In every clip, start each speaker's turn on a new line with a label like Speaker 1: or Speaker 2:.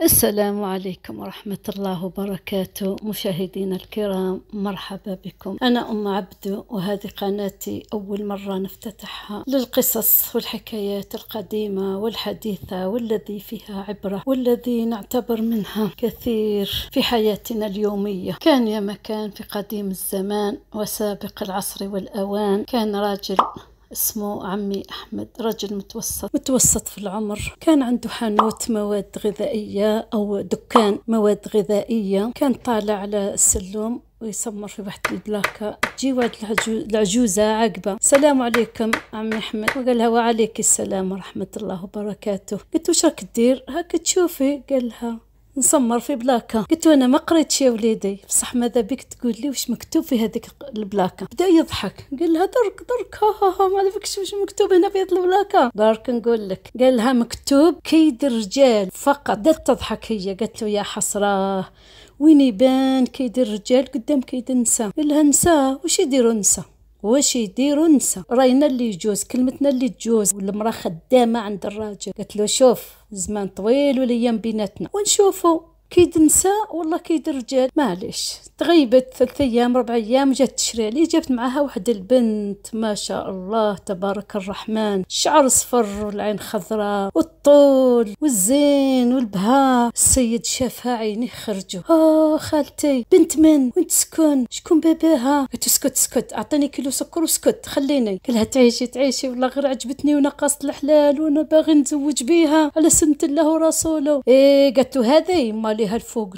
Speaker 1: السلام عليكم ورحمة الله وبركاته. مشاهدينا الكرام، مرحبا بكم. أنا أم عبدو، وهذه قناتي أول مرة نفتتحها للقصص والحكايات القديمة والحديثة، والذي فيها عبرة والذي نعتبر منها كثير في حياتنا اليومية. كان يا مكان في قديم الزمان وسابق العصر والأوان، كان راجل اسمه عمي أحمد، رجل متوسط في العمر. كان عنده حانوت مواد غذائية أو دكان مواد غذائية. كان طالع على السلم ويسمر في واحد البلاكة، تجي واحد العجوزة عاقبة: السلام عليكم عمي أحمد. وقال لها: وعليك السلام ورحمة الله وبركاته. قلت: وش راك دير هاك تشوفي؟ قال لها: نسمر في بلاكة. قلت: انا ما قريتش يا وليدي، بصح ماذا بك تقول لي وش مكتوب في هذيك البلاكة؟ بدا يضحك، قال لها: درك ها ما عرفكش وش مكتوب هنا في هذه البلاكة؟ درك نقول لك. قال لها: مكتوب كيد الرجال فقط. بدات تضحك هي، قالت له: يا حسراه، وين يبان كيد الرجال قدام كيد النساء؟ قال لها: نساء وش يديروا النساء؟ واش يديروا نسا؟ راينا اللي يجوز، كلمتنا اللي تجوز، والمراه خدامه عند الراجل. قالت له: شوف، زمان طويل والايام بيناتنا ونشوفوا كيد نساء والله كيد الرجال. معليش، تغيبت 3 أيام 4 أيام، جات تشري عليه، جابت معها واحد البنت ما شاء الله تبارك الرحمن، الشعر صفر والعين خضراء والطول والزين والبهاء. السيد شافها عينيه خرجوا: خالتي، بنت من؟ وين تسكن؟ شكون باباها؟ قالت: اسكت اعطيني كيلو سكر وسكت خليني. قالها: تعيشي والله غير عجبتني ونقصت الحلال وانا باغي نتزوج بيها على سنة الله ورسوله. قالت له: هذه ماليها الفوق.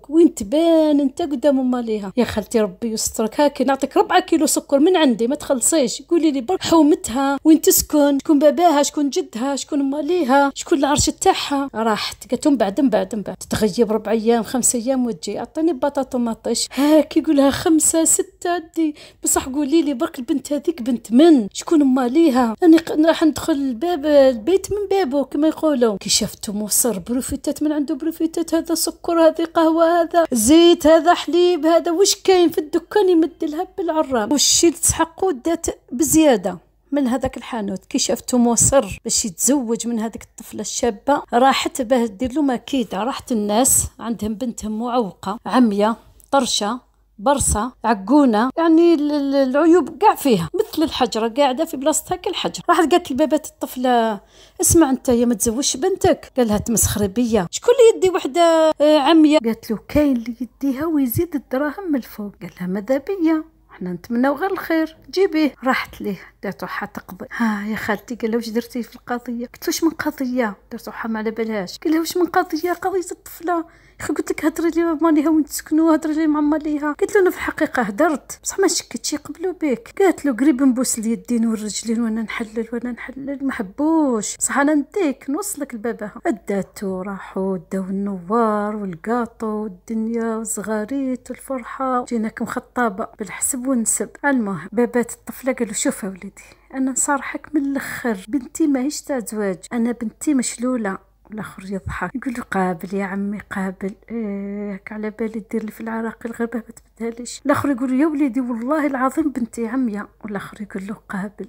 Speaker 1: وين تبان انت قدام ماليها؟ يا خالتي ربي يسترك، هاكي نعطيك 4 كيلو سكر من عندي، ما تخلصيش. قولي لي برك حومتها، وين تسكن، شكون باباها، شكون جدها، شكون ماليها، شكون العرش تاعها. راحت قالت: من بعد تغيب 4 أيام 5 أيام وتجي. اعطيني بطاطا مطيش. هاك يقولها 5 6 دي. بصح قولي لي برك البنت هذيك بنت من؟ شكون ماليها؟ انا راح ندخل البيت من بابه كما يقولوا. كي شفتو موصر بروفيتات من عنده، بروفيتات، هذا سكر، هذه قهوه، هذا زيت، هذا حليب، هذا واش كاين في الدكان، يمد لها بالعرام والشي تسحقو دات بزياده من هذاك الحانوت. كي شافته مصر باش يتزوج من هذيك الطفله الشابه، راحت باه دير له مكيده. راحت الناس عندهم بنتهم معوقه، عميه، طرشه، برصة، عقونة، يعني العيوب قاع فيها مثل الحجرة، قاعدة في بلاصتها كالحجر. راحت قالت لبابات الطفلة: اسمع انت يا ما تزوجش بنتك. قال لها: تمسخري بيا، شكون اللي يدي وحدة عمية؟ قالت له: كاين اللي يديها ويزيد الدراهم من الفوق. قال لها: ماذا بيا، احنا نتمناو غير الخير، جيبيه. راحت ليه، دارت روحها تقضي. يا خالتي. قال لها: واش درتي في القضيه؟ قلت: واش من قضيه؟ دارت روحها ما على بالهاش. قال لها: واش من قضيه الطفله؟ اخي قلت لك هضري لي ماليها وين تسكنوا، هضري لي مع ماليها. قلت له: انا في الحقيقه هدرت بصح ما شكيتش يقبلوا بك. قالت له: قريب نبوس اليدين والرجلين وانا نحلل ما حبوش، بصح انا نديك نوصلك لبابها. اداتو، راحوا داو النوار والقاطو والدنيا والزغاريت والفرحه. جيناكم خطابه بالحسب والنسب. المهم بابات الطفله قالوا: شوف يا وليدي، انا نصارحك من الاخر، بنتي ماهيش تاع زواج، انا بنتي مشلوله. الاخر يضحك يقول له: قابل يا عمي قابل، هاك على بالي دير لي في العراقيل غير باه ما تبداليش. الاخر يقول له: يا وليدي والله العظيم بنتي عمية. والاخر يقول له: قابل.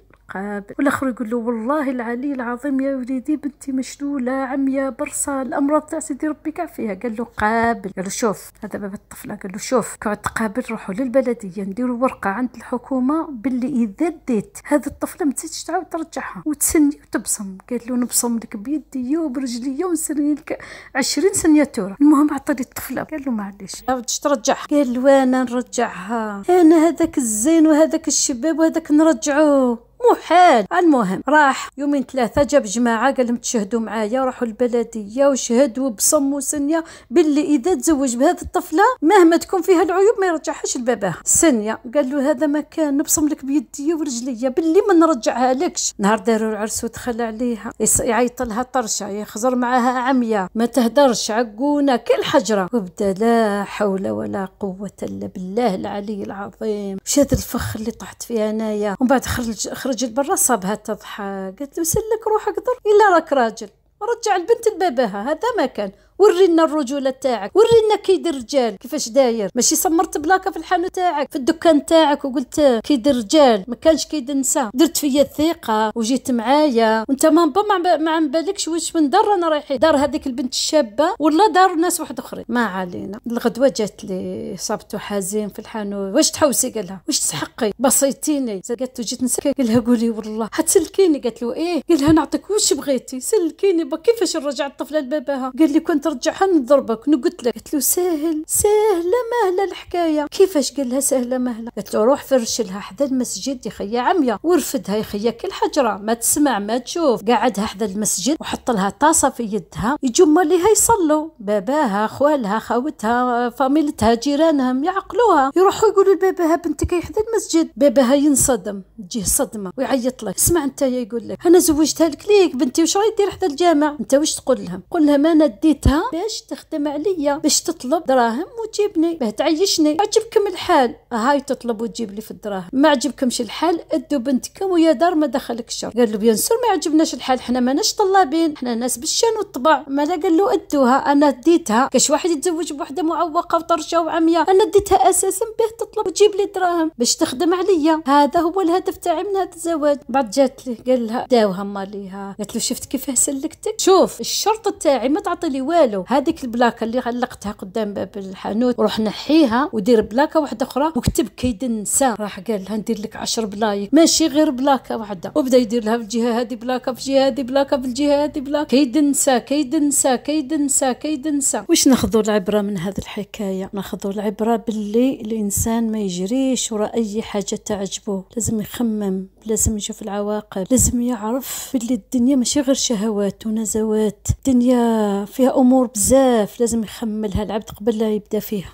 Speaker 1: والاخر يقول له: والله العلي العظيم يا وليدي بنتي مشلوله عمية برصه، الامراض تاع سيدي ربي كاع فيها. قال له: قابل. قال له: شوف، هذا باب الطفله. قال له: شوف، كعد تقابل روحوا للبلديه نديروا ورقه عند الحكومه باللي اذا ديت هذه الطفله ما تزيدش تعاود ترجعها وتسني وتبصم. قال له: نبصم لك بيدي وبرجلي ونسني لك 20 سنياتوره. المهم عطاني الطفله. قال له: معليش عاودش ترجعها. قال له: انا نرجعها، انا هذاك الزين وهذاك الشباب وهذاك نرجعوه محال. المهم راح 2 3 جاب جماعه قال لهم: تشهدوا معايا. راحوا البلديه وشهدوا بصم وسنيه باللي اذا تزوج بهذه الطفله مهما تكون فيها العيوب ما يرجعهاش لباباها. سنيه قال له: هذا ما كان، نبصم لك بيدي ورجليا باللي ما نرجعها لكش. نهار داروا العرس ودخل عليها يعيط لها طرشه، يخزر معاها عمية ما تهدرش، عقونه كل حجره. وبدا لا حول ولا قوه الا بالله العلي العظيم. شاد الفخ اللي طحت فيه انايا. ومن بعد خرجت برا صابها تضحك. قالت له: سلك روحك ضر الا راك راجل، رجع البنت لباباها، هذا ما كان. ورينا الرجوله تاعك، ورينا كيد الرجال كيفاش داير. ماشي صمرت بلاكه في الحانوت تاعك في الدكان تاعك وقلت كيد الرجال ما كانش كيد النساء. درت فيا الثقه وجيت معايا وانت ما عم بالكش واش من دار انا رايحين، دار هذيك البنت الشابه ولا دار ناس واحد اخرين. ما علينا. الغدوه جات لي صابته حزين في الحانوت. واش تحوسي؟ قالها واش تسحقي؟ بسيتيني. قالت له جيت نسكي. قالها قولي والله حتسلكيني. قالت له ايه. قالها نعطيك واش بغيتي سلكيني. كيفاش نرجع الطفله لباباها؟ قال لي كنت ترجعها نضربك نقلت لك. قالت له ساهل ساهله مهله الحكايه. كيفاش؟ قال لها سهله مهله. قالت له روح فرش لها حدا المسجد يا خيا عمية ورفدها يا خيا كالحجره ما تسمع ما تشوف. قعدها حدا المسجد وحط لها طاسه في يدها يجوا ليها يصلوا باباها خوالها خاوتها فاميلتها جيرانهم يعقلوها يروحوا يقولوا لباباها بنتك هي حدا المسجد. باباها ينصدم تجيه صدمه ويعيط له. اسمع انت يقول لك انا زوجتها لك ليك بنتي وش راهي دير حدا الجامع؟ انت واش تقول لها؟ قول لها ما انا ديتها باش تخدم عليا باش تطلب دراهم وتجيبني باه تعيشني. عجبكم الحال هاي تطلب وتجيب لي في الدراهم، ما عجبكمش الحال ادوا بنتكم ويا دار ما دخلك الشر. قال له بيان سور ما عجبناش الحال حنا ماناش طلابين حنا ناس بالشان والطبع. ما لا قال له ادوها انا ديتها. كاش واحد يتزوج بوحده معوقه وطرشه وعمياء انا ديتها اساسا باه تطلب وتجيب لي دراهم باش تخدم عليا. هذا هو الهدف تاعي من هذا الزواج. بعد جات لي قال لها داوها ماليها. قالت له شفت كيفاه سلكتك؟ شوف الشرط تاعي ما تعطي لي والو. هذيك البلاكه اللي علقتها قدام باب الحانوت روح نحيها ودير بلاكه واحده اخرى وكتب كيد النساء. راح قال لها ندير لك 10 بلايك ماشي غير بلاكه واحده. وبدا يدير لها في الجهه هذه بلاكه في الجهه هذه بلاكه في الجهه هذه بلاكه. كيد النساء كيد النساء كيد النساء كيد النساء. واش ناخذوا العبره من هذه الحكايه؟ ناخذوا العبره باللي الانسان ما يجريش وراء اي حاجه تعجبه. لازم يخمم لازم يشوف العواقب. لازم يعرف باللي الدنيا ماشي غير شهوات ونزوات. الدنيا فيها امور بزاف لازم يخملها العبد قبل لا يبدا فيها.